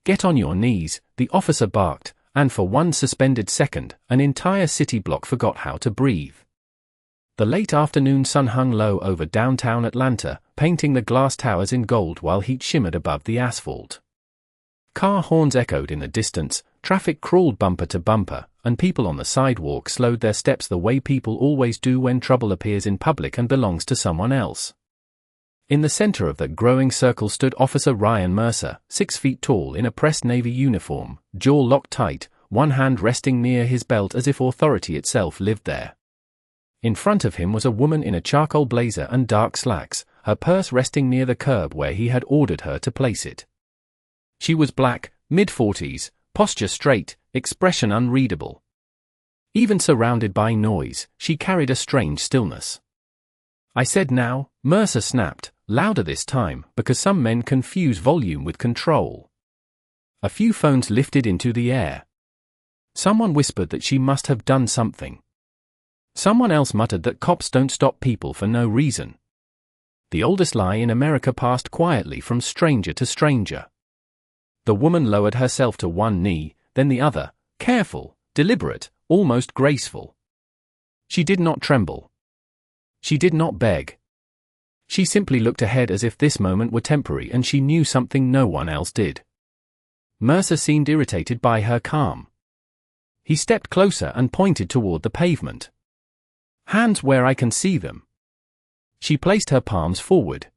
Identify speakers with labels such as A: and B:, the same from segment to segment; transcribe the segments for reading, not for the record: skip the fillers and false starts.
A: "Get on your knees," the officer barked, and for one suspended second, an entire city block forgot how to breathe. The late afternoon sun hung low over downtown Atlanta, painting the glass towers in gold while heat shimmered above the asphalt. Car horns echoed in the distance, traffic crawled bumper to bumper, and people on the sidewalk slowed their steps the way people always do when trouble appears in public and belongs to someone else. In the center of the growing circle stood Officer Ryan Mercer, 6 feet tall in a pressed Navy uniform, jaw locked tight, one hand resting near his belt as if authority itself lived there. In front of him was a woman in a charcoal blazer and dark slacks, her purse resting near the curb where he had ordered her to place it. She was black, mid-40s, posture straight, expression unreadable. Even surrounded by noise, she carried a strange stillness. "I said now," Mercer snapped, louder this time, because some men confuse volume with control. A few phones lifted into the air. Someone whispered that she must have done something. Someone else muttered that cops don't stop people for no reason. The oldest lie in America passed quietly from stranger to stranger. The woman lowered herself to one knee, then the other, careful, deliberate, almost graceful. She did not tremble. She did not beg. She simply looked ahead as if this moment were temporary and she knew something no one else did. Mercer seemed irritated by her calm. He stepped closer and pointed toward the pavement. "Hands where I can see them." She placed her palms forward.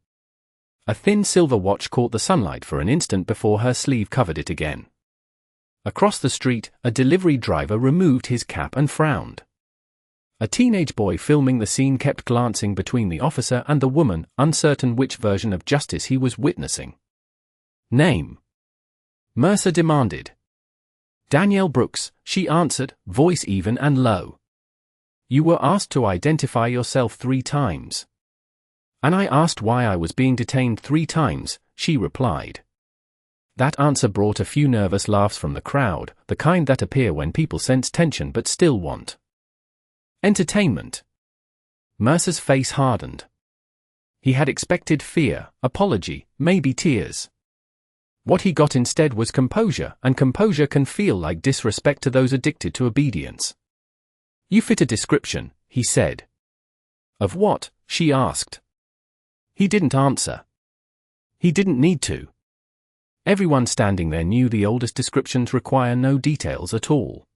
A: A thin silver watch caught the sunlight for an instant before her sleeve covered it again. Across the street, a delivery driver removed his cap and frowned. A teenage boy filming the scene kept glancing between the officer and the woman, uncertain which version of justice he was witnessing. "Name?" Mercer demanded. "Danielle Brooks," she answered, voice even and low. "You were asked to identify yourself 3 times. "And I asked why I was being detained 3 times, she replied. That answer brought a few nervous laughs from the crowd, the kind that appear when people sense tension but still want entertainment. Mercer's face hardened. He had expected fear, apology, maybe tears. What he got instead was composure, and composure can feel like disrespect to those addicted to obedience. "You fit a description," he said. "Of what?" she asked. He didn't answer. He didn't need to. Everyone standing there knew the oldest descriptions require no details at all.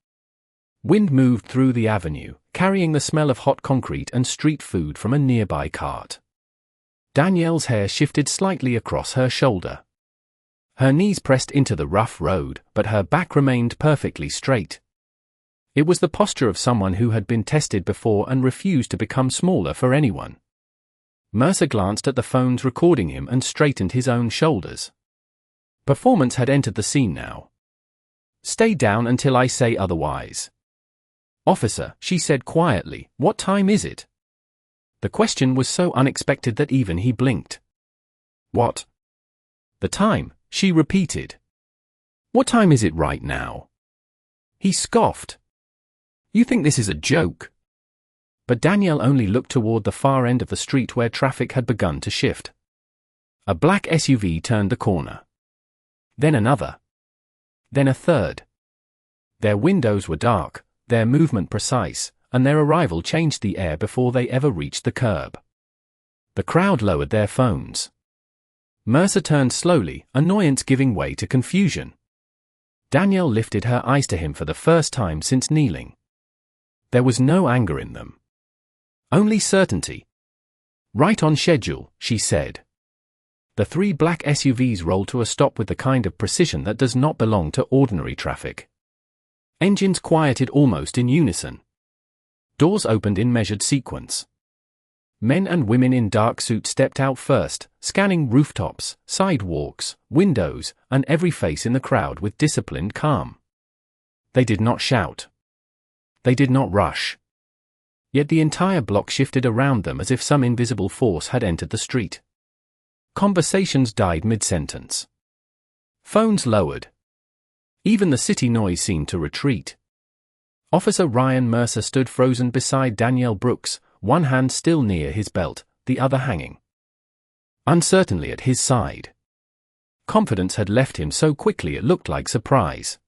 A: Wind moved through the avenue, carrying the smell of hot concrete and street food from a nearby cart. Danielle's hair shifted slightly across her shoulder. Her knees pressed into the rough road, but her back remained perfectly straight. It was the posture of someone who had been tested before and refused to become smaller for anyone. Mercer glanced at the phones recording him and straightened his own shoulders. Performance had entered the scene now. "Stay down until I say otherwise." "Officer," she said quietly, "what time is it?" The question was so unexpected that even he blinked. "What?" "The time," she repeated. "What time is it right now?" He scoffed. "You think this is a joke?" But Danielle only looked toward the far end of the street where traffic had begun to shift. A black SUV turned the corner. Then another. Then a third. Their windows were dark, their movement precise, and their arrival changed the air before they ever reached the curb. The crowd lowered their phones. Mercer turned slowly, annoyance giving way to confusion. Danielle lifted her eyes to him for the first time since kneeling. There was no anger in them. Only certainty. "Right on schedule," she said. The 3 black SUVs rolled to a stop with the kind of precision that does not belong to ordinary traffic. Engines quieted almost in unison. Doors opened in measured sequence. Men and women in dark suits stepped out first, scanning rooftops, sidewalks, windows, and every face in the crowd with disciplined calm. They did not shout. They did not rush. Yet the entire block shifted around them as if some invisible force had entered the street. Conversations died mid-sentence. Phones lowered. Even the city noise seemed to retreat. Officer Ryan Mercer stood frozen beside Danielle Brooks, one hand still near his belt, the other hanging uncertainly at his side. Confidence had left him so quickly it looked like surprise.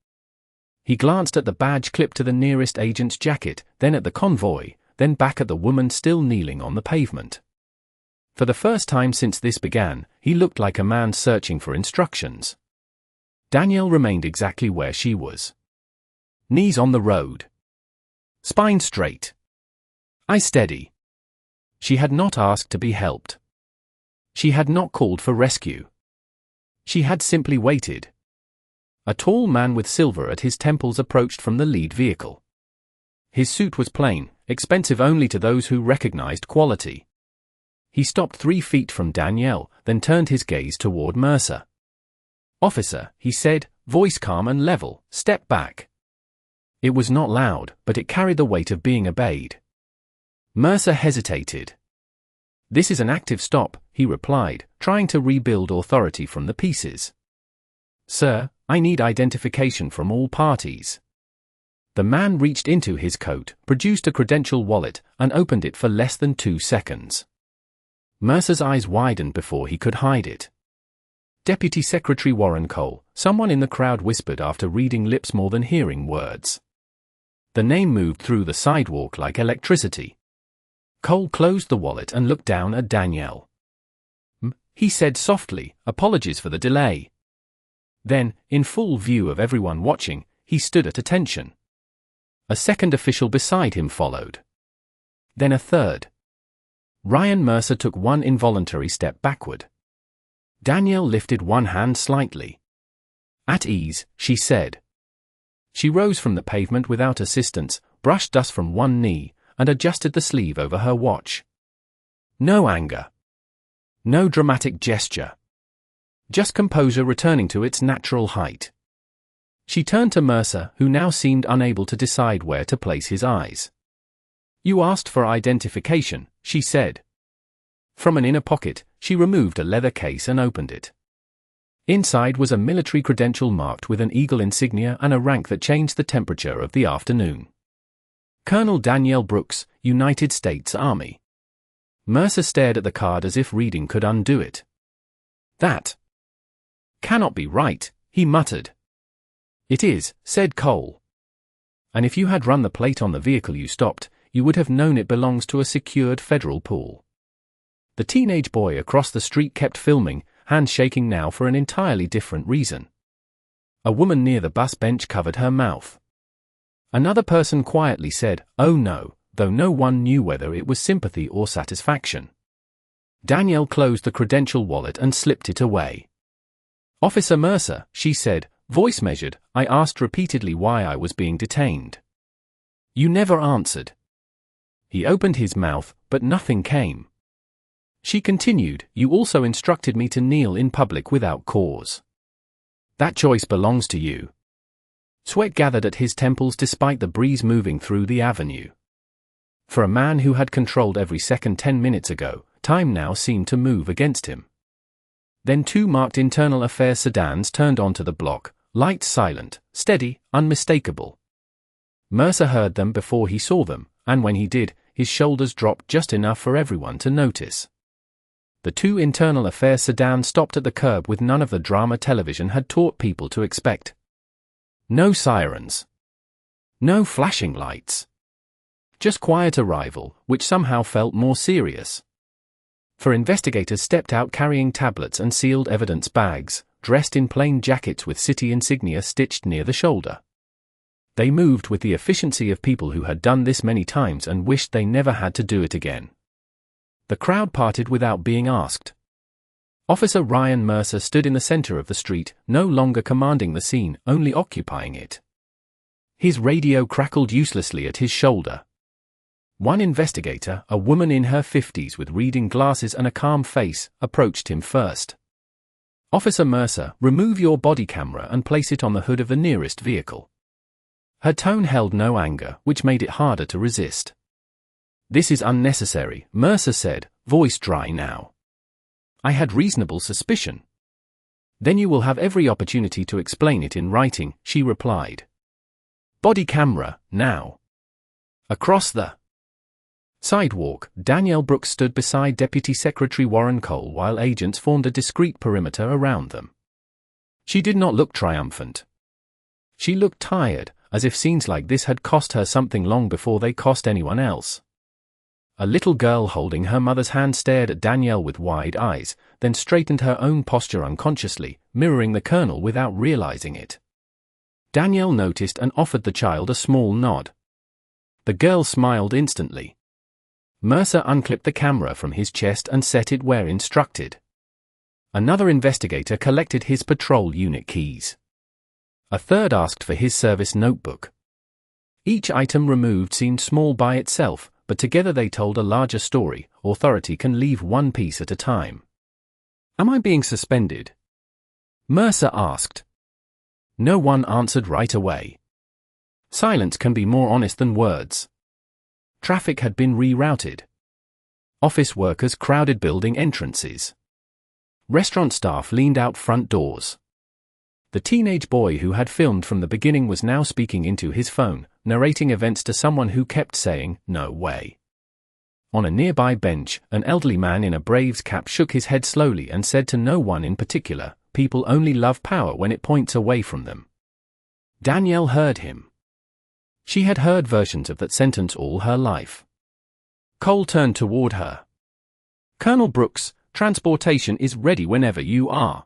A: He glanced at the badge clipped to the nearest agent's jacket, then at the convoy, then back at the woman still kneeling on the pavement. For the first time since this began, he looked like a man searching for instructions. Danielle remained exactly where she was. Knees on the road. Spine straight. Eyes steady. She had not asked to be helped. She had not called for rescue. She had simply waited. A tall man with silver at his temples approached from the lead vehicle. His suit was plain, expensive only to those who recognized quality. He stopped 3 feet from Danielle, then turned his gaze toward Mercer. "Officer," he said, voice calm and level, "step back." It was not loud, but it carried the weight of being obeyed. Mercer hesitated. "This is an active stop," he replied, trying to rebuild authority from the pieces. "Sir, I need identification from all parties." The man reached into his coat, produced a credential wallet, and opened it for less than 2 seconds. Mercer's eyes widened before he could hide it. "Deputy Secretary Warren Cole," someone in the crowd whispered after reading lips more than hearing words. The name moved through the sidewalk like electricity. Cole closed the wallet and looked down at Danielle. He said softly, "Apologies for the delay." Then, in full view of everyone watching, he stood at attention. A second official beside him followed. Then a third. Ryan Mercer took one involuntary step backward. Danielle lifted one hand slightly. "At ease," she said. She rose from the pavement without assistance, brushed dust from one knee, and adjusted the sleeve over her watch. No anger. No dramatic gesture. Just composure returning to its natural height. She turned to Mercer, who now seemed unable to decide where to place his eyes. "You asked for identification," she said. From an inner pocket, she removed a leather case and opened it. Inside was a military credential marked with an eagle insignia and a rank that changed the temperature of the afternoon. Colonel Danielle Brooks, United States Army. Mercer stared at the card as if reading could undo it. "That cannot be right," he muttered. "It is," said Cole. "And if you had run the plate on the vehicle you stopped, you would have known it belongs to a secured federal pool." The teenage boy across the street kept filming, hands shaking now for an entirely different reason. A woman near the bus bench covered her mouth. Another person quietly said, "Oh no," though no one knew whether it was sympathy or satisfaction. Danielle closed the credential wallet and slipped it away. "Officer Mercer," she said, voice measured, "I asked repeatedly why I was being detained. You never answered." He opened his mouth, but nothing came. She continued, "You also instructed me to kneel in public without cause. That choice belongs to you." Sweat gathered at his temples despite the breeze moving through the avenue. For a man who had controlled every second 10 minutes ago, time now seemed to move against him. Then 2 marked internal affairs sedans turned onto the block, lights silent, steady, unmistakable. Mercer heard them before he saw them, and when he did, his shoulders dropped just enough for everyone to notice. The 2 internal affairs sedans stopped at the curb with none of the drama television had taught people to expect. No sirens. No flashing lights. Just quiet arrival, which somehow felt more serious. 4 investigators stepped out carrying tablets and sealed evidence bags, dressed in plain jackets with city insignia stitched near the shoulder. They moved with the efficiency of people who had done this many times and wished they never had to do it again. The crowd parted without being asked. Officer Ryan Mercer stood in the center of the street, no longer commanding the scene, only occupying it. His radio crackled uselessly at his shoulder. One investigator, a woman in her 50s with reading glasses and a calm face, approached him first. "Officer Mercer, remove your body camera and place it on the hood of the nearest vehicle." Her tone held no anger, which made it harder to resist. "This is unnecessary," Mercer said, voice dry now. "I had reasonable suspicion." "Then you will have every opportunity to explain it in writing," she replied. "Body camera, now." Across the sidewalk, Danielle Brooks stood beside Deputy Secretary Warren Cole while agents formed a discreet perimeter around them. She did not look triumphant. She looked tired, as if scenes like this had cost her something long before they cost anyone else. A little girl holding her mother's hand stared at Danielle with wide eyes, then straightened her own posture unconsciously, mirroring the Colonel without realizing it. Danielle noticed and offered the child a small nod. The girl smiled instantly. Mercer unclipped the camera from his chest and set it where instructed. Another investigator collected his patrol unit keys. A third asked for his service notebook. Each item removed seemed small by itself, but together they told a larger story. Authority can leave one piece at a time. Am I being suspended? Mercer asked. No one answered right away. Silence can be more honest than words. Traffic had been rerouted. Office workers crowded building entrances. Restaurant staff leaned out front doors. The teenage boy who had filmed from the beginning was now speaking into his phone, narrating events to someone who kept saying, "No way." On a nearby bench, an elderly man in a Braves cap shook his head slowly and said to no one in particular, "People only love power when it points away from them." Danielle heard him. She had heard versions of that sentence all her life. Cole turned toward her. "Colonel Brooks, transportation is ready whenever you are."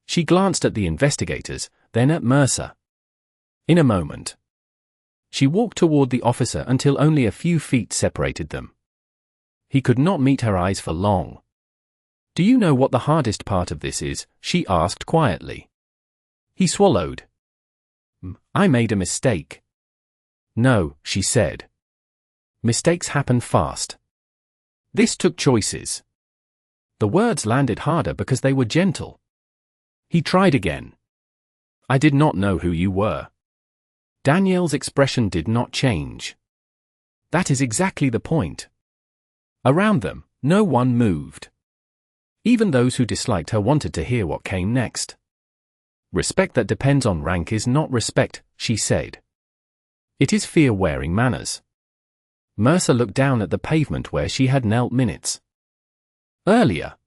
A: She glanced at the investigators, then at Mercer. In a moment. She walked toward the officer until only a few feet separated them. He could not meet her eyes for long. "Do you know what the hardest part of this is?" she asked quietly. He swallowed. "I made a mistake." "No," she said. "Mistakes happen fast. This took choices." The words landed harder because they were gentle. He tried again. "I did not know who you were." Danielle's expression did not change. That is exactly the point. Around them, no one moved. Even those who disliked her wanted to hear what came next. "Respect that depends on rank is not respect," she said. "It is fear wearing manners." Mercer looked down at the pavement where she had knelt minutes earlier.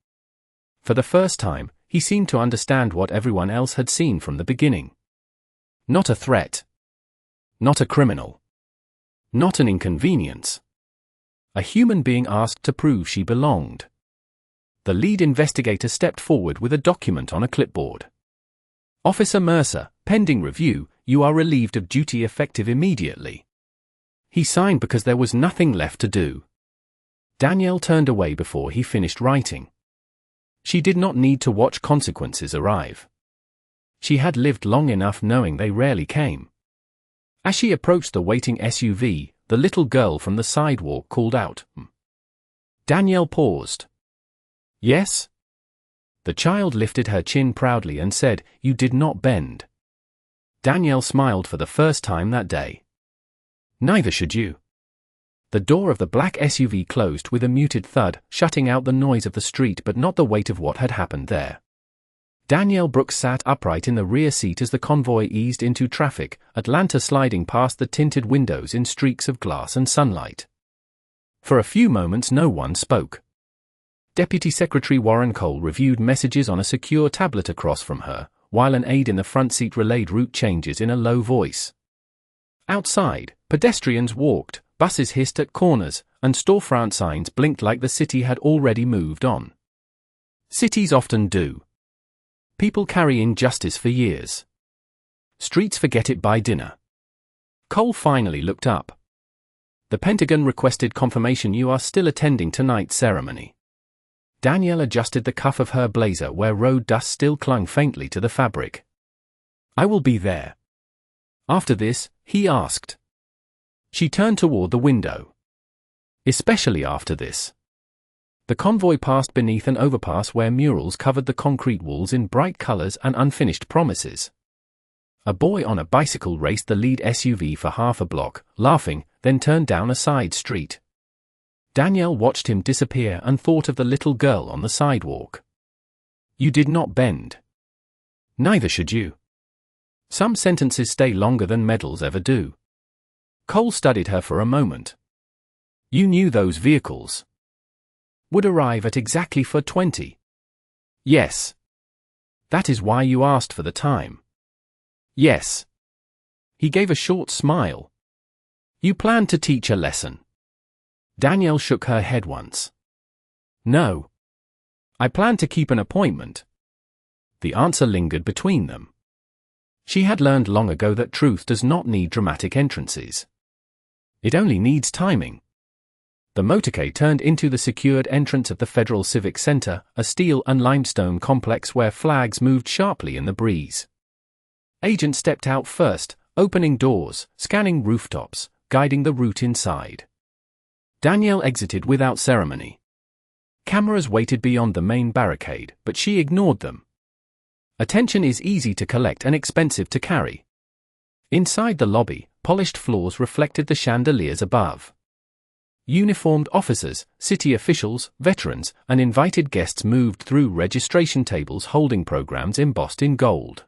A: For the first time, he seemed to understand what everyone else had seen from the beginning. Not a threat. Not a criminal. Not an inconvenience. A human being asked to prove she belonged. The lead investigator stepped forward with a document on a clipboard. "Officer Mercer, pending review, you are relieved of duty effective immediately." He signed because there was nothing left to do. Danielle turned away before he finished writing. She did not need to watch consequences arrive. She had lived long enough knowing they rarely came. As she approached the waiting SUV, the little girl from the sidewalk called out. Danielle paused. "Yes?" The child lifted her chin proudly and said, "You did not bend." Danielle smiled for the first time that day. "Neither should you." The door of the black SUV closed with a muted thud, shutting out the noise of the street but not the weight of what had happened there. Danielle Brooks sat upright in the rear seat as the convoy eased into traffic, Atlanta sliding past the tinted windows in streaks of glass and sunlight. For a few moments no one spoke. Deputy Secretary Warren Cole reviewed messages on a secure tablet across from her, while an aide in the front seat relayed route changes in a low voice. Outside, pedestrians walked, buses hissed at corners, and storefront signs blinked like the city had already moved on. Cities often do. People carry injustice for years. Streets forget it by dinner. Cole finally looked up. "The Pentagon requested confirmation you are still attending tonight's ceremony." Danielle adjusted the cuff of her blazer where road dust still clung faintly to the fabric. "I will be there." "After this?" he asked. She turned toward the window. "Especially after this." The convoy passed beneath an overpass where murals covered the concrete walls in bright colors and unfinished promises. A boy on a bicycle raced the lead SUV for half a block, laughing, then turned down a side street. Danielle watched him disappear and thought of the little girl on the sidewalk. "You did not bend. Neither should you." Some sentences stay longer than medals ever do. Cole studied her for a moment. "You knew those vehicles would arrive at exactly 4:20. "Yes." That is why you asked for the time. Yes. He gave a short smile. You planned to teach a lesson. Danielle shook her head once. No. I planned to keep an appointment. The answer lingered between them. She had learned long ago that truth does not need dramatic entrances. It only needs timing. The motorcade turned into the secured entrance of the Federal Civic Center, a steel and limestone complex where flags moved sharply in the breeze. Agents stepped out first, opening doors, scanning rooftops, guiding the route inside. Danielle exited without ceremony. Cameras waited beyond the main barricade, but she ignored them. Attention is easy to collect and expensive to carry. Inside the lobby, polished floors reflected the chandeliers above. Uniformed officers, city officials, veterans, and invited guests moved through registration tables holding programs embossed in gold.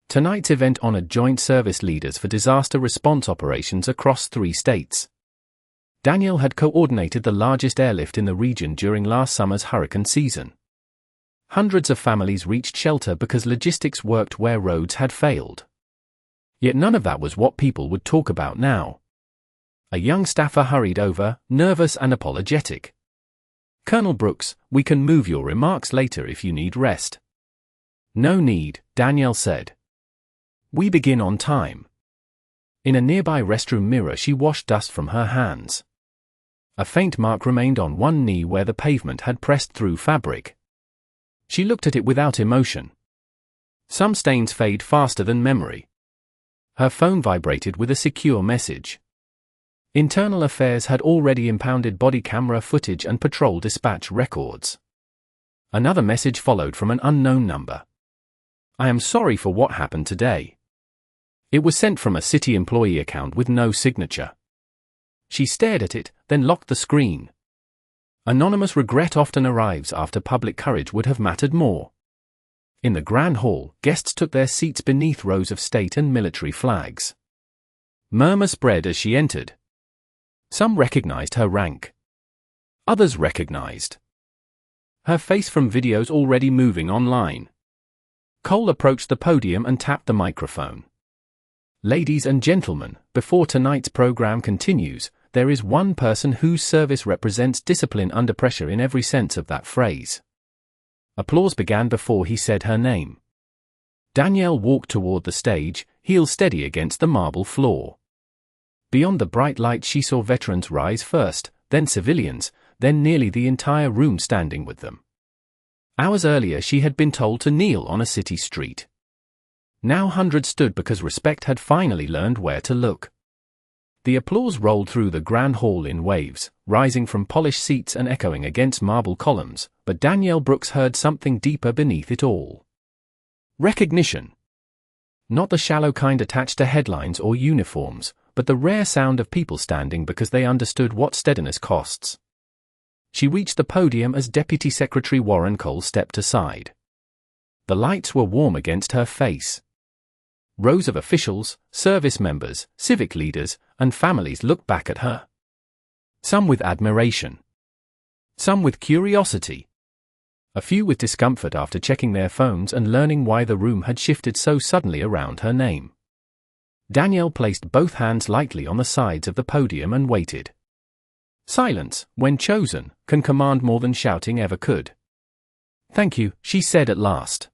A: Tonight's event honored joint service leaders for disaster response operations across 3 states. Danielle had coordinated the largest airlift in the region during last summer's hurricane season. Hundreds of families reached shelter because logistics worked where roads had failed. Yet none of that was what people would talk about now. A young staffer hurried over, nervous and apologetic. Colonel Brooks, we can move your remarks later if you need rest. No need, Danielle said. We begin on time. In a nearby restroom mirror she washed dust from her hands. A faint mark remained on one knee where the pavement had pressed through fabric. She looked at it without emotion. Some stains fade faster than memory. Her phone vibrated with a secure message. Internal Affairs had already impounded body camera footage and patrol dispatch records. Another message followed from an unknown number. I am sorry for what happened today. It was sent from a city employee account with no signature. She stared at it, then locked the screen. Anonymous regret often arrives after public courage would have mattered more. In the Grand Hall, guests took their seats beneath rows of state and military flags. Murmur spread as she entered. Some recognized her rank. Others recognized her face from videos already moving online. Cole approached the podium and tapped the microphone. Ladies and gentlemen, before tonight's program continues, there is one person whose service represents discipline under pressure in every sense of that phrase. Applause began before he said her name. Danielle walked toward the stage, heels steady against the marble floor. Beyond the bright light she saw veterans rise first, then civilians, then nearly the entire room standing with them. Hours earlier she had been told to kneel on a city street. Now hundreds stood because respect had finally learned where to look. The applause rolled through the Grand Hall in waves, rising from polished seats and echoing against marble columns, but Danielle Brooks heard something deeper beneath it all. Recognition. Not the shallow kind attached to headlines or uniforms, but the rare sound of people standing because they understood what steadiness costs. She reached the podium as Deputy Secretary Warren Cole stepped aside. The lights were warm against her face. Rows of officials, service members, civic leaders, and families looked back at her. Some with admiration. Some with curiosity. A few with discomfort after checking their phones and learning why the room had shifted so suddenly around her name. Danielle placed both hands lightly on the sides of the podium and waited. Silence, when chosen, can command more than shouting ever could. Thank you, she said at last.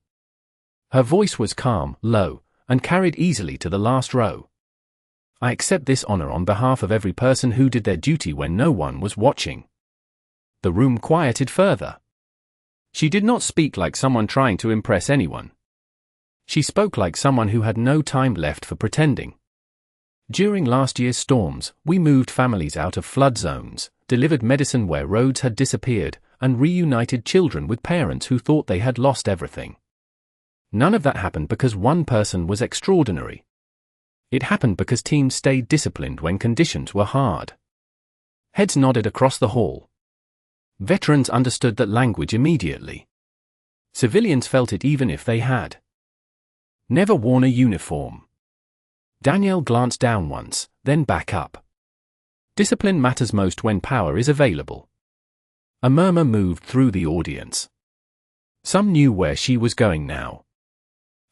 A: Her voice was calm, low, and carried easily to the last row. I accept this honor on behalf of every person who did their duty when no one was watching. The room quieted further. She did not speak like someone trying to impress anyone. She spoke like someone who had no time left for pretending. During last year's storms, we moved families out of flood zones, delivered medicine where roads had disappeared, and reunited children with parents who thought they had lost everything. None of that happened because one person was extraordinary. It happened because teams stayed disciplined when conditions were hard. Heads nodded across the hall. Veterans understood that language immediately. Civilians felt it even if they had never worn a uniform. Danielle glanced down once, then back up. Discipline matters most when power is available. A murmur moved through the audience. Some knew where she was going now.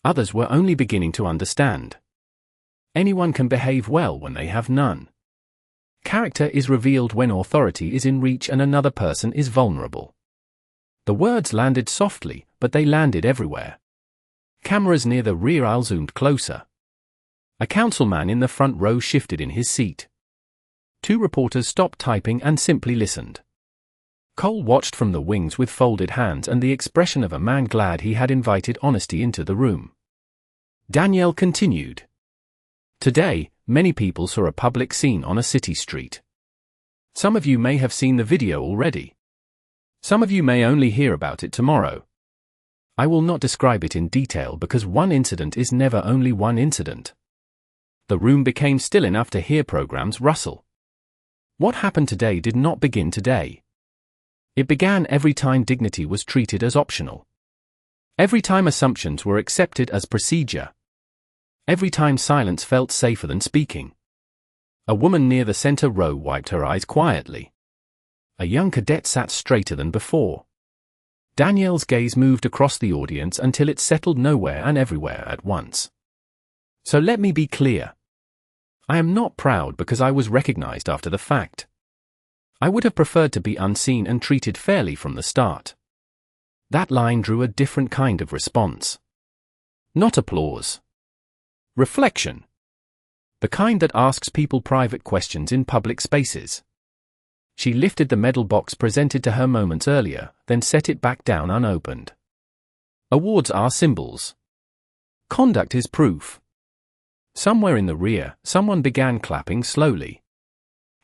A: Others were only beginning to understand. Anyone can behave well when they have none. Character is revealed when authority is in reach and another person is vulnerable. The words landed softly, but they landed everywhere. Cameras near the rear aisle zoomed closer. A councilman in the front row shifted in his seat. 2 reporters stopped typing and simply listened. Cole watched from the wings with folded hands and the expression of a man glad he had invited honesty into the room. Danielle continued. Today, many people saw a public scene on a city street. Some of you may have seen the video already. Some of you may only hear about it tomorrow. I will not describe it in detail because one incident is never only one incident. The room became still enough to hear programs rustle. What happened today did not begin today. It began every time dignity was treated as optional. Every time assumptions were accepted as procedure. Every time silence felt safer than speaking. A woman near the center row wiped her eyes quietly. A young cadet sat straighter than before. Danielle's gaze moved across the audience until it settled nowhere and everywhere at once. So let me be clear. I am not proud because I was recognized after the fact. I would have preferred to be unseen and treated fairly from the start. That line drew a different kind of response. Not applause. Reflection. The kind that asks people private questions in public spaces. She lifted the medal box presented to her moments earlier, then set it back down unopened. Awards are symbols. Conduct is proof. Somewhere in the rear, someone began clapping slowly.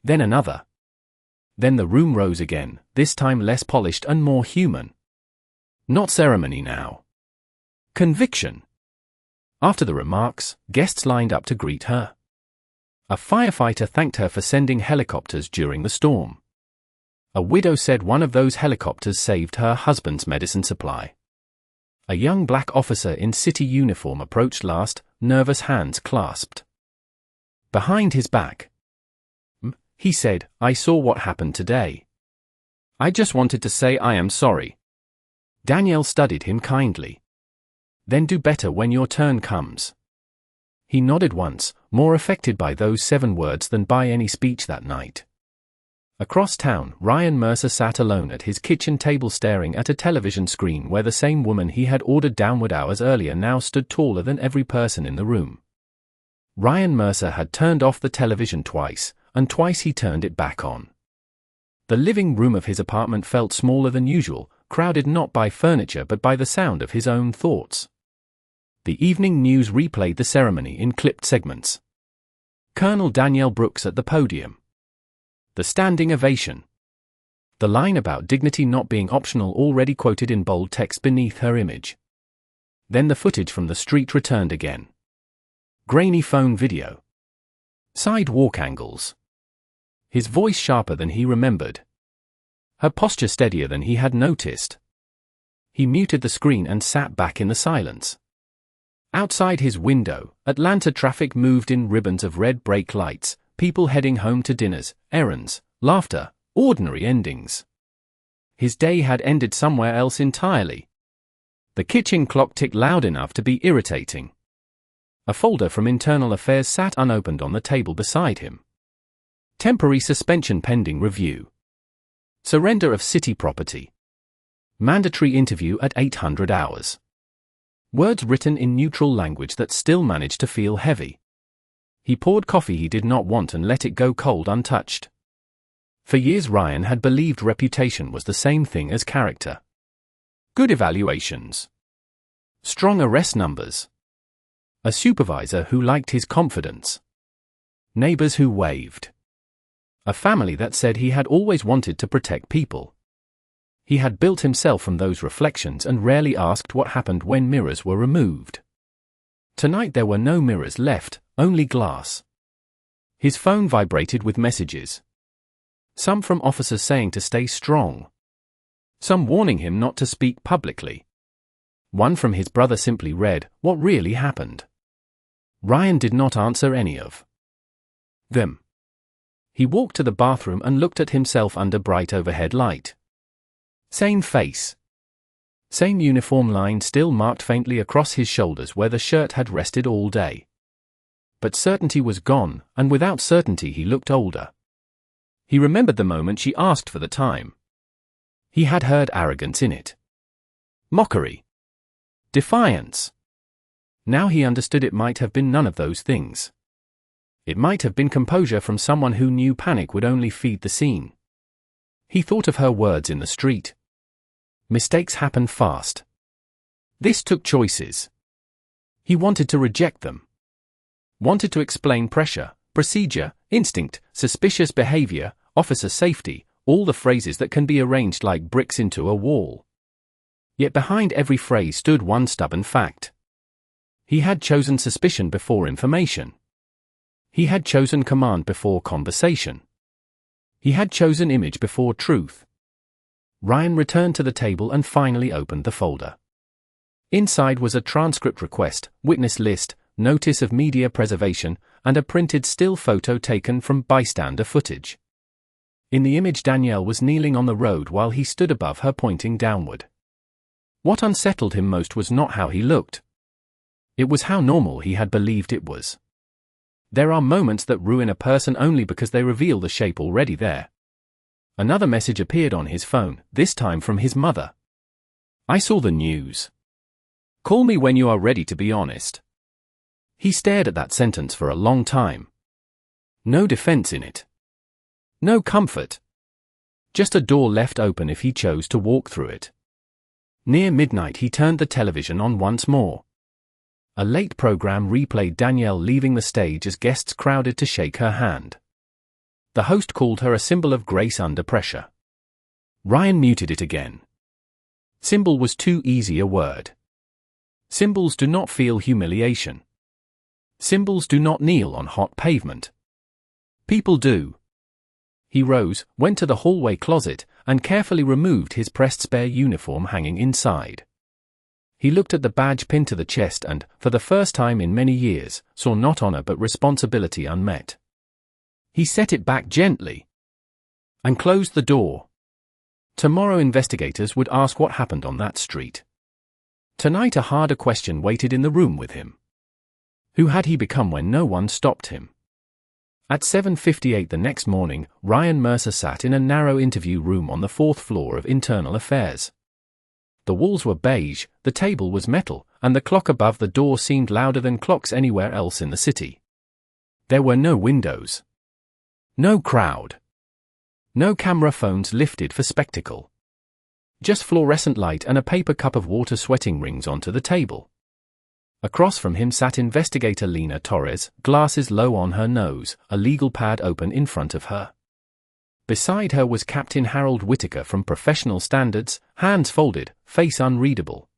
A: Then another. Then the room rose again, this time less polished and more human. Not ceremony now. Conviction. After the remarks, guests lined up to greet her. A firefighter thanked her for sending helicopters during the storm. A widow said one of those helicopters saved her husband's medicine supply. A young black officer in city uniform approached last, nervous hands clasped. Behind his back. He said, I saw what happened today. I just wanted to say I am sorry. Danielle studied him kindly. Then do better when your turn comes. He nodded once, more affected by those 7 words than by any speech that night. Across town, Ryan Mercer sat alone at his kitchen table staring at a television screen where the same woman he had ordered downward hours earlier now stood taller than every person in the room. Ryan Mercer had turned off the television twice, and twice he turned it back on. The living room of his apartment felt smaller than usual, crowded not by furniture but by the sound of his own thoughts. The evening news replayed the ceremony in clipped segments. Colonel Danielle Brooks at the podium. The standing ovation. The line about dignity not being optional already quoted in bold text beneath her image. Then the footage from the street returned again. Grainy phone video. Sidewalk angles. His voice sharper than he remembered. Her posture steadier than he had noticed. He muted the screen and sat back in the silence. Outside his window, Atlanta traffic moved in ribbons of red brake lights, people heading home to dinners, errands, laughter, ordinary endings. His day had ended somewhere else entirely. The kitchen clock ticked loud enough to be irritating. A folder from Internal Affairs sat unopened on the table beside him. Temporary suspension pending review. Surrender of city property. Mandatory interview at 800 hours. Words written in neutral language that still managed to feel heavy. He poured coffee he did not want and let it go cold untouched. For years Ryan had believed reputation was the same thing as character. Good evaluations. Strong arrest numbers. A supervisor who liked his confidence. Neighbors who waved. A family that said he had always wanted to protect people. He had built himself from those reflections and rarely asked what happened when mirrors were removed. Tonight there were no mirrors left, only glass. His phone vibrated with messages. Some from officers saying to stay strong. Some warning him not to speak publicly. One from his brother simply read, "What really happened?" Ryan did not answer any of them. He walked to the bathroom and looked at himself under bright overhead light. Same face. Same uniform line still marked faintly across his shoulders where the shirt had rested all day. But certainty was gone, and without certainty he looked older. He remembered the moment she asked for the time. He had heard arrogance in it. Mockery. Defiance. Now he understood it might have been none of those things. It might have been composure from someone who knew panic would only feed the scene. He thought of her words in the street. Mistakes happen fast. This took choices. He wanted to reject them. Wanted to explain pressure, procedure, instinct, suspicious behavior, officer safety, all the phrases that can be arranged like bricks into a wall. Yet behind every phrase stood one stubborn fact. He had chosen suspicion before information. He had chosen command before conversation. He had chosen image before truth. Ryan returned to the table and finally opened the folder. Inside was a transcript request, witness list, notice of media preservation, and a printed still photo taken from bystander footage. In the image, Danielle was kneeling on the road while he stood above her pointing downward. What unsettled him most was not how he looked. It was how normal he had believed it was. There are moments that ruin a person only because they reveal the shape already there. Another message appeared on his phone, this time from his mother. I saw the news. Call me when you are ready to be honest. He stared at that sentence for a long time. No defense in it. No comfort. Just a door left open if he chose to walk through it. Near midnight he turned the television on once more. A late program replayed Danielle leaving the stage as guests crowded to shake her hand. The host called her a symbol of grace under pressure. Ryan muted it again. Symbol was too easy a word. Symbols do not feel humiliation. Symbols do not kneel on hot pavement. People do. He rose, went to the hallway closet, and carefully removed his pressed spare uniform hanging inside. He looked at the badge pinned to the chest and, for the first time in many years, saw not honor but responsibility unmet. He set it back gently and closed the door. Tomorrow investigators would ask what happened on that street. Tonight a harder question waited in the room with him. Who had he become when no one stopped him? At 7:58 the next morning, Ryan Mercer sat in a narrow interview room on the 4th floor of Internal Affairs. The walls were beige, the table was metal, and the clock above the door seemed louder than clocks anywhere else in the city. There were no windows. No crowd. No camera phones lifted for spectacle. Just fluorescent light and a paper cup of water sweating rings onto the table. Across from him sat investigator Lena Torres, glasses low on her nose, a legal pad open in front of her. Beside her was Captain Harold Whitaker from Professional Standards, hands folded, face unreadable.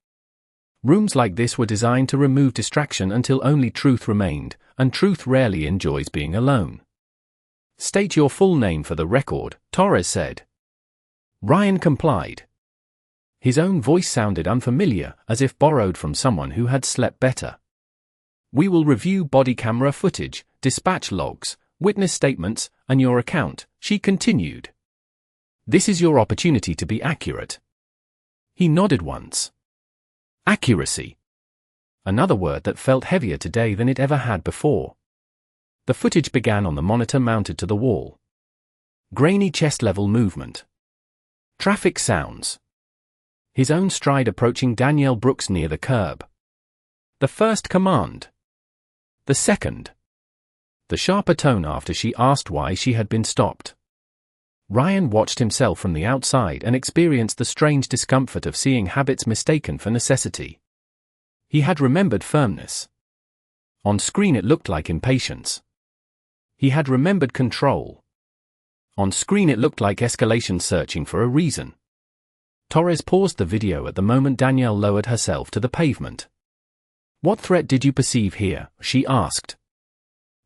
A: Rooms like this were designed to remove distraction until only truth remained, and truth rarely enjoys being alone. State your full name for the record, Torres said. Ryan complied. His own voice sounded unfamiliar, as if borrowed from someone who had slept better. We will review body camera footage, dispatch logs, witness statements, and your account, she continued. This is your opportunity to be accurate. He nodded once. Accuracy. Another word that felt heavier today than it ever had before. The footage began on the monitor mounted to the wall. Grainy chest-level movement. Traffic sounds. His own stride approaching Danielle Brooks near the curb. The first command. The second. The sharper tone after she asked why she had been stopped. Ryan watched himself from the outside and experienced the strange discomfort of seeing habits mistaken for necessity. He had remembered firmness. On screen it looked like impatience. He had remembered control. On screen it looked like escalation searching for a reason. Torres paused the video at the moment Danielle lowered herself to the pavement. What threat did you perceive here? She asked.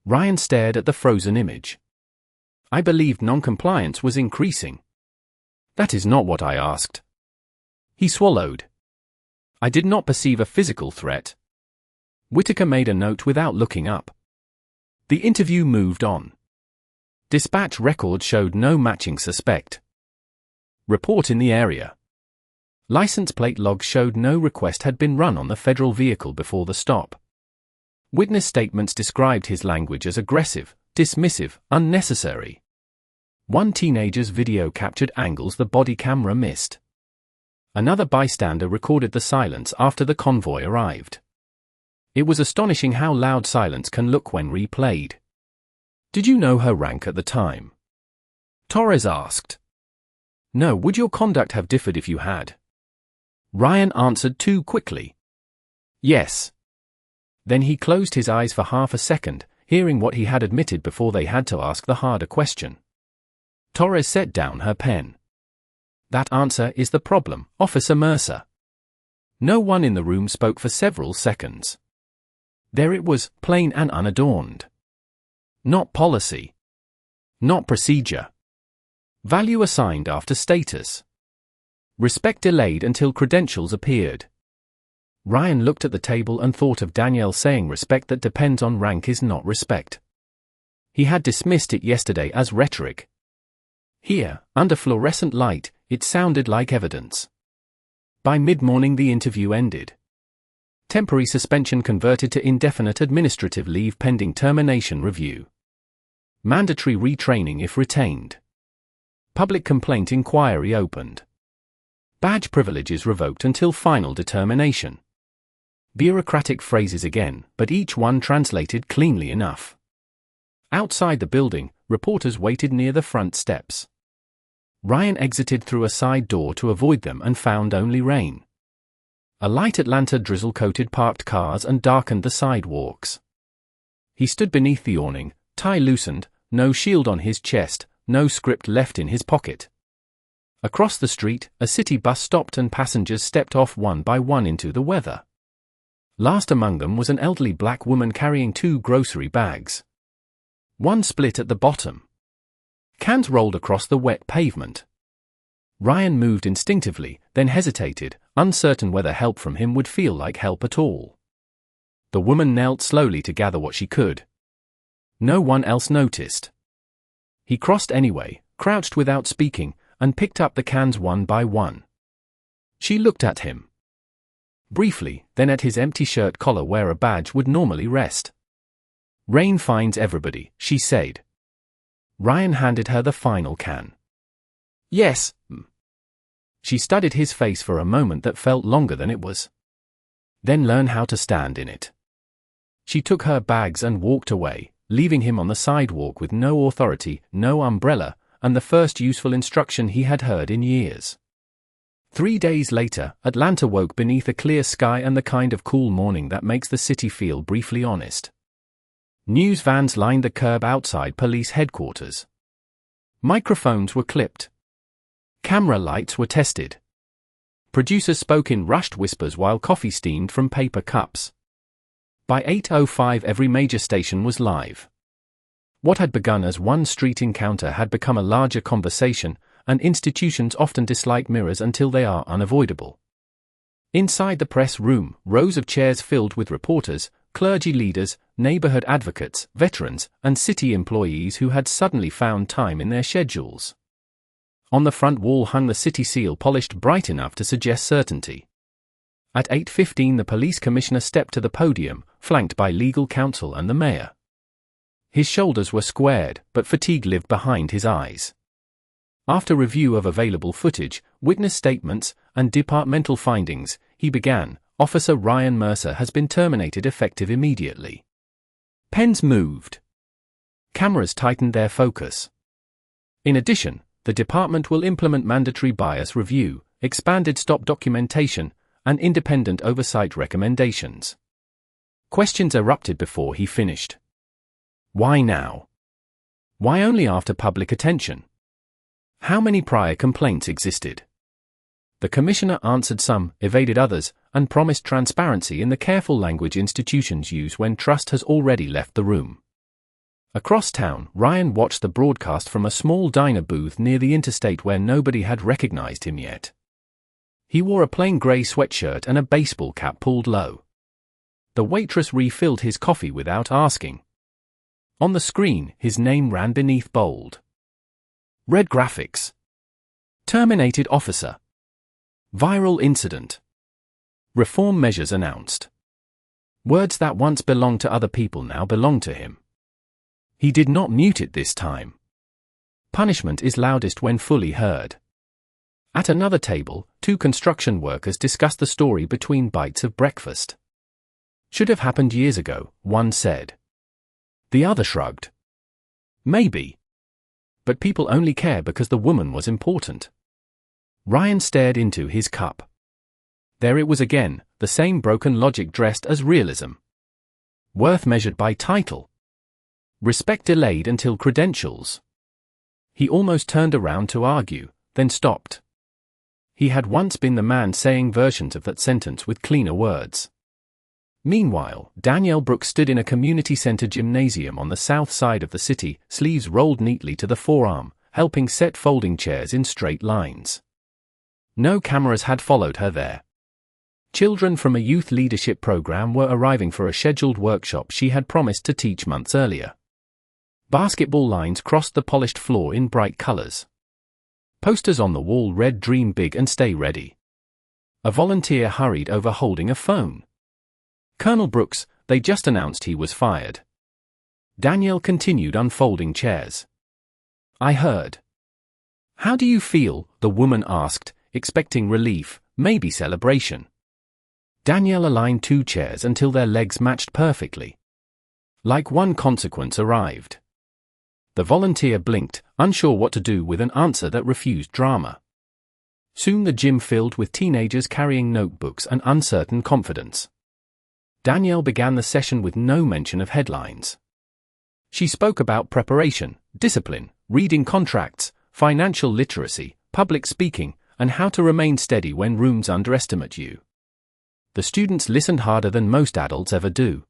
A: Ryan stared at the frozen image. I believed non-compliance was increasing. That is not what I asked. He swallowed. I did not perceive a physical threat. Whitaker made a note without looking up. The interview moved on. Dispatch records showed no matching suspect. Report in the area. License plate logs showed no request had been run on the federal vehicle before the stop. Witness statements described his language as aggressive, dismissive, unnecessary. One teenager's video captured angles the body camera missed. Another bystander recorded the silence after the convoy arrived. It was astonishing how loud silence can look when replayed. "Did you know her rank at the time?" Torres asked. "No. Would your conduct have differed if you had?" Ryan answered too quickly. "Yes." Then he closed his eyes for half a second, hearing what he had admitted before they had to ask the harder question. Torres set down her pen. "That answer is the problem, Officer Mercer." No one in the room spoke for several seconds. There it was, plain and unadorned. Not policy. Not procedure. Value assigned after status. Respect delayed until credentials appeared. Ryan looked at the table and thought of Danielle saying respect that depends on rank is not respect. He had dismissed it yesterday as rhetoric. Here, under fluorescent light, it sounded like evidence. By mid-morning the interview ended. Temporary suspension converted to indefinite administrative leave pending termination review. Mandatory retraining if retained. Public complaint inquiry opened. Badge privileges revoked until final determination. Bureaucratic phrases again, but each one translated cleanly enough. Outside the building, reporters waited near the front steps. Ryan exited through a side door to avoid them and found only rain. A light Atlanta drizzle coated parked cars and darkened the sidewalks. He stood beneath the awning, tie loosened, no shield on his chest, no script left in his pocket. Across the street, a city bus stopped and passengers stepped off one by one into the weather. Last among them was an elderly black woman carrying 2 grocery bags. One split at the bottom. Cans rolled across the wet pavement. Ryan moved instinctively, then hesitated, uncertain whether help from him would feel like help at all. The woman knelt slowly to gather what she could. No one else noticed. He crossed anyway, crouched without speaking, and picked up the cans one by one. She looked at him. Briefly, then at his empty shirt collar where a badge would normally rest. "Rain finds everybody," she said. Ryan handed her the final can. "Yes." She studied his face for a moment that felt longer than it was. "Then learn how to stand in it." She took her bags and walked away, leaving him on the sidewalk with no authority, no umbrella, and the first useful instruction he had heard in years. 3 days later, Atlanta woke beneath a clear sky and the kind of cool morning that makes the city feel briefly honest. News vans lined the curb outside police headquarters. Microphones were clipped. Camera lights were tested. Producers spoke in rushed whispers while coffee steamed from paper cups. By 8:05 every major station was live. What had begun as one street encounter had become a larger conversation, and institutions often dislike mirrors until they are unavoidable. Inside the press room, rows of chairs filled with reporters, clergy leaders, neighborhood advocates, veterans, and city employees who had suddenly found time in their schedules. On the front wall hung the city seal polished bright enough to suggest certainty. At 8:15 the police commissioner stepped to the podium, flanked by legal counsel and the mayor. His shoulders were squared, but fatigue lived behind his eyes. After review of available footage, witness statements, and departmental findings, he began, "Officer Ryan Mercer has been terminated effective immediately." Pens moved. Cameras tightened their focus. In addition, the department will implement mandatory bias review, expanded stop documentation, and independent oversight recommendations. Questions erupted before he finished. Why now? Why only after public attention? How many prior complaints existed? The commissioner answered some, evaded others, and promised transparency in the careful language institutions use when trust has already left the room. Across town, Ryan watched the broadcast from a small diner booth near the interstate where nobody had recognized him yet. He wore a plain gray sweatshirt and a baseball cap pulled low. The waitress refilled his coffee without asking. On the screen, his name ran beneath bold red graphics. Terminated officer. Viral incident. Reform measures announced. Words that once belonged to other people now belong to him. He did not mute it this time. Punishment is loudest when fully heard. At another table, two construction workers discussed the story between bites of breakfast. Should have happened years ago, one said. The other shrugged. Maybe. But people only care because the woman was important. Ryan stared into his cup. There it was again, the same broken logic dressed as realism. Worth measured by title. Respect delayed until credentials. He almost turned around to argue, then stopped. He had once been the man saying versions of that sentence with cleaner words. Meanwhile, Danielle Brooks stood in a community center gymnasium on the south side of the city, sleeves rolled neatly to the forearm, helping set folding chairs in straight lines. No cameras had followed her there. Children from a youth leadership program were arriving for a scheduled workshop she had promised to teach months earlier. Basketball lines crossed the polished floor in bright colors. Posters on the wall read "Dream big and stay ready." A volunteer hurried over holding a phone. Colonel Brooks, they just announced he was fired. Danielle continued unfolding chairs. I heard. How do you feel? The woman asked, expecting relief, maybe celebration. Danielle aligned two chairs until their legs matched perfectly. Like one consequence arrived. The volunteer blinked, unsure what to do with an answer that refused drama. Soon the gym filled with teenagers carrying notebooks and uncertain confidence. Danielle began the session with no mention of headlines. She spoke about preparation, discipline, reading contracts, financial literacy, public speaking, and how to remain steady when rooms underestimate you. The students listened harder than most adults ever do.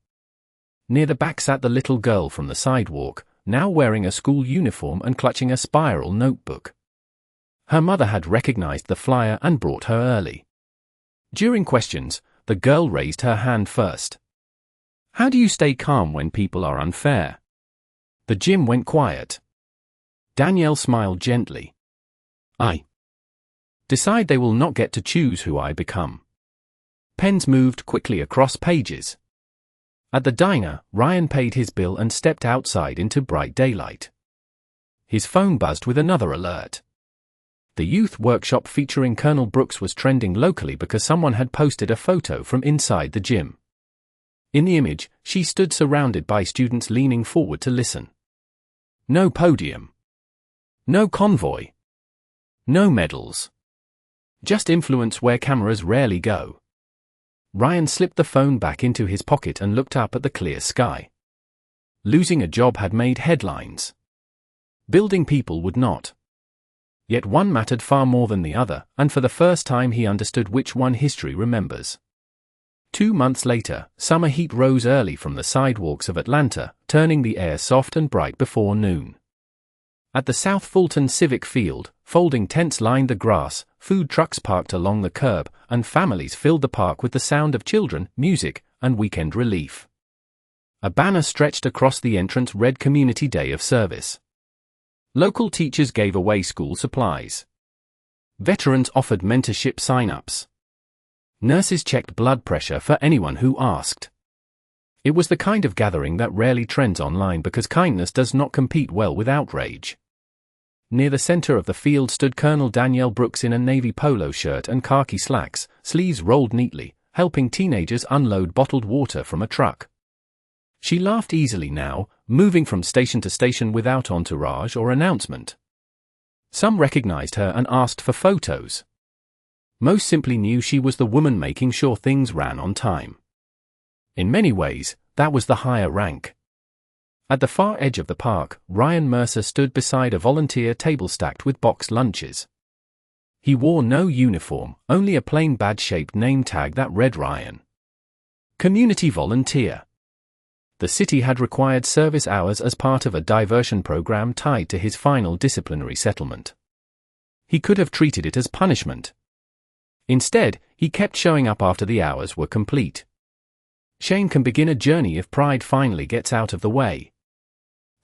A: Near the back sat the little girl from the sidewalk, now wearing a school uniform and clutching a spiral notebook. Her mother had recognized the flyer and brought her early. During questions, the girl raised her hand first. How do you stay calm when people are unfair? The gym went quiet. Danielle smiled gently. I decide they will not get to choose who I become. Pens moved quickly across pages. At the diner, Ryan paid his bill and stepped outside into bright daylight. His phone buzzed with another alert. The youth workshop featuring Colonel Brooks was trending locally because someone had posted a photo from inside the gym. In the image, she stood surrounded by students leaning forward to listen. No podium. No convoy. No medals. Just influence where cameras rarely go. Ryan slipped the phone back into his pocket and looked up at the clear sky. Losing a job had made headlines. Building people would not. Yet one mattered far more than the other, and for the first time he understood which one history remembers. 2 months later, summer heat rose early from the sidewalks of Atlanta, turning the air soft and bright before noon. At the South Fulton Civic Field, folding tents lined the grass, food trucks parked along the curb, and families filled the park with the sound of children, music, and weekend relief. A banner stretched across the entrance read Community Day of Service. Local teachers gave away school supplies. Veterans offered mentorship sign-ups. Nurses checked blood pressure for anyone who asked. It was the kind of gathering that rarely trends online because kindness does not compete well with outrage. Near the center of the field stood Colonel Danielle Brooks in a navy polo shirt and khaki slacks, sleeves rolled neatly, helping teenagers unload bottled water from a truck. She laughed easily now, moving from station to station without entourage or announcement. Some recognized her and asked for photos. Most simply knew she was the woman making sure things ran on time. In many ways, that was the higher rank. At the far edge of the park, Ryan Mercer stood beside a volunteer table stacked with boxed lunches. He wore no uniform, only a plain badge-shaped name tag that read Ryan. Community volunteer. The city had required service hours as part of a diversion program tied to his final disciplinary settlement. He could have treated it as punishment. Instead, he kept showing up after the hours were complete. Shame can begin a journey if pride finally gets out of the way.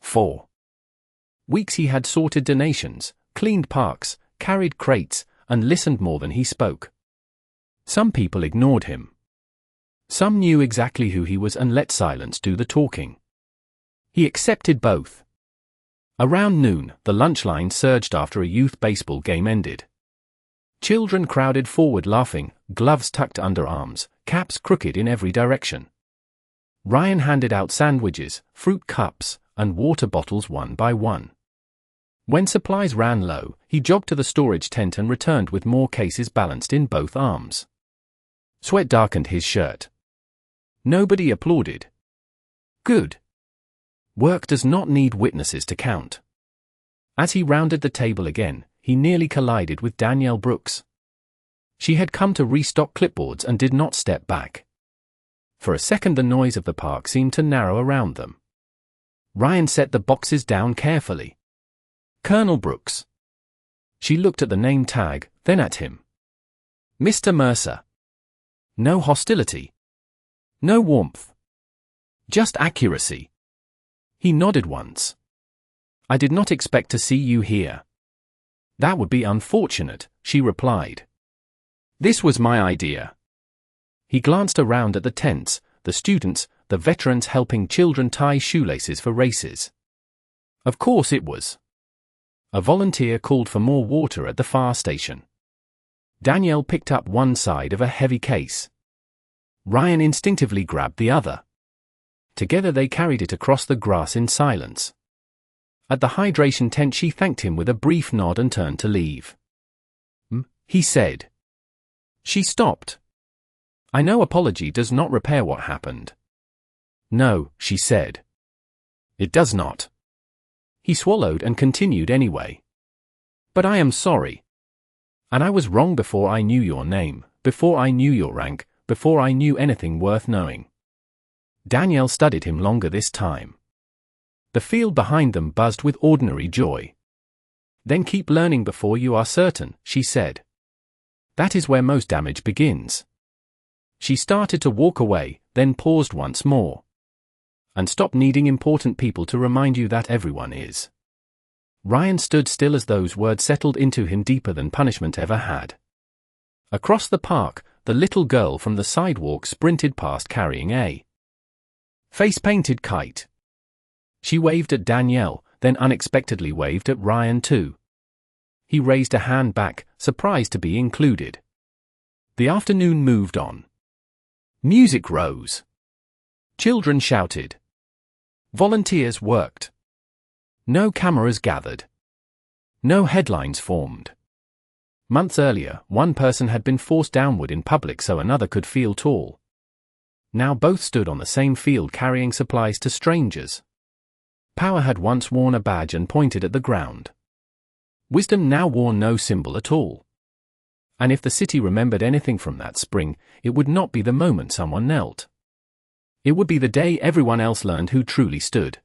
A: 4 weeks he had sorted donations, cleaned parks, carried crates, and listened more than he spoke. Some people ignored him. Some knew exactly who he was and let silence do the talking. He accepted both. Around noon, the lunch line surged after a youth baseball game ended. Children crowded forward laughing, gloves tucked under arms, caps crooked in every direction. Ryan handed out sandwiches, fruit cups, and water bottles one by one. When supplies ran low, he jogged to the storage tent and returned with more cases balanced in both arms. Sweat darkened his shirt. Nobody applauded. Good. Work does not need witnesses to count. As he rounded the table again, he nearly collided with Danielle Brooks. She had come to restock clipboards and did not step back. For a second the noise of the park seemed to narrow around them. Ryan set the boxes down carefully. Colonel Brooks. She looked at the name tag, then at him. Mr. Mercer. No hostility. No warmth. Just accuracy. He nodded once. I did not expect to see you here. That would be unfortunate, she replied. This was my idea. He glanced around at the tents, the students, the veterans helping children tie shoelaces for races. Of course it was. A volunteer called for more water at the fire station. Danielle picked up one side of a heavy case. Ryan instinctively grabbed the other. Together they carried it across the grass in silence. At the hydration tent she thanked him with a brief nod and turned to leave. He said. She stopped. I know apology does not repair what happened. No, she said. It does not. He swallowed and continued anyway. But I am sorry. And I was wrong before I knew your name, before I knew your rank, before I knew anything worth knowing. Danielle studied him longer this time. The field behind them buzzed with ordinary joy. Then keep learning before you are certain, she said. That is where most damage begins. She started to walk away, then paused once more. And stop needing important people to remind you that everyone is. Ryan stood still as those words settled into him deeper than punishment ever had. Across the park, the little girl from the sidewalk sprinted past carrying a face-painted kite. She waved at Danielle, then unexpectedly waved at Ryan too. He raised a hand back, surprised to be included. The afternoon moved on. Music rose. Children shouted. Volunteers worked. No cameras gathered. No headlines formed. Months earlier, one person had been forced downward in public so another could feel tall. Now both stood on the same field carrying supplies to strangers. Power had once worn a badge and pointed at the ground. Wisdom now wore no symbol at all. And if the city remembered anything from that spring, it would not be the moment someone knelt. It would be the day everyone else learned who truly stood.